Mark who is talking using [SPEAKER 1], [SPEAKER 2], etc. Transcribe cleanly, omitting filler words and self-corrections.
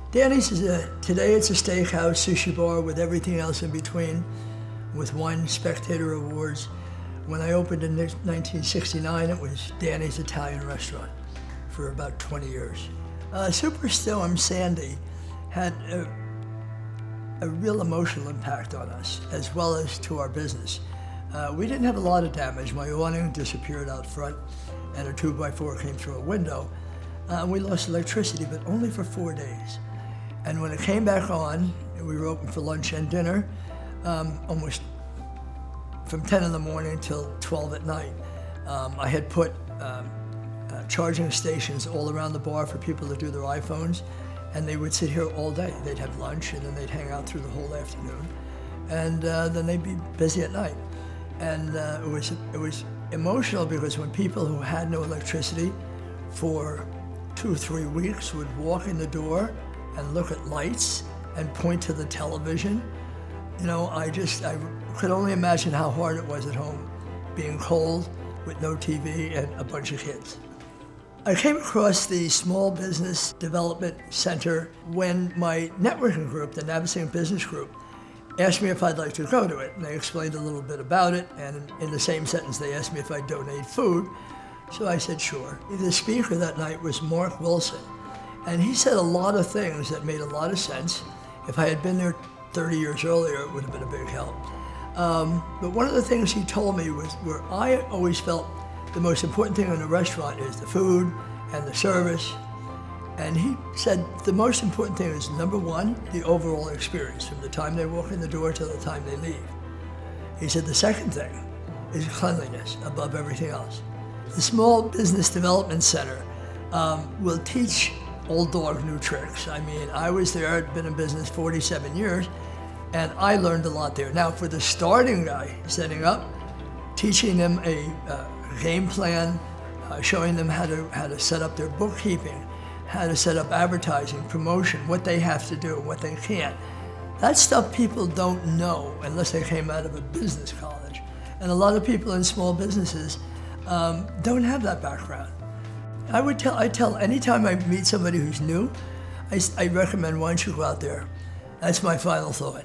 [SPEAKER 1] Danny's today it's a steakhouse, sushi bar with everything else in between, with one Spectator Awards. When I opened in 1969, it was Danny's Italian restaurant for about 20 years. Superstorm Sandy had a real emotional impact on us, as well as to our business. We didn't have a lot of damage. My awning disappeared out front, and a 2x4 came through a window. We lost electricity, but only for 4 days. And when it came back on, we were open for lunch and dinner, almost from 10 in the morning till 12 at night. I had put charging stations all around the bar for people to do their iPhones, and they would sit here all day. They'd have lunch, and then they'd hang out through the whole afternoon, and then they'd be busy at night. And it was emotional, because when people who had no electricity for 2 or 3 weeks would walk in the door and look at lights and point to the television, I could only imagine how hard it was at home, being cold with no TV and a bunch of kids. I came across the Small Business Development Center when my networking group, the Navasink Business Group, asked me if I'd like to go to it. And they explained a little bit about it, and in the same sentence they asked me if I'd donate food. So I said sure. The speaker that night was Mark Wilson, and he said a lot of things that made a lot of sense. If I had been there 30 years earlier, it would have been a big help. But one of the things he told me was where I always felt the most important thing in a restaurant is the food and the service. And he said the most important thing is, number one, the overall experience, from the time they walk in the door till the time they leave. He said the second thing is cleanliness above everything else. The Small Business Development Center will teach old dog new tricks. I mean, I was there, I'd been in business 47 years, and I learned a lot there. Now, for the starting guy setting up, teaching them a game plan, showing them how to set up their bookkeeping, how to set up advertising, promotion, what they have to do, what they can't. That's stuff people don't know unless they came out of a business college. And a lot of people in small businesses don't have that background. I tell anytime I meet somebody who's new, I recommend, why don't you go out there? That's my final thought.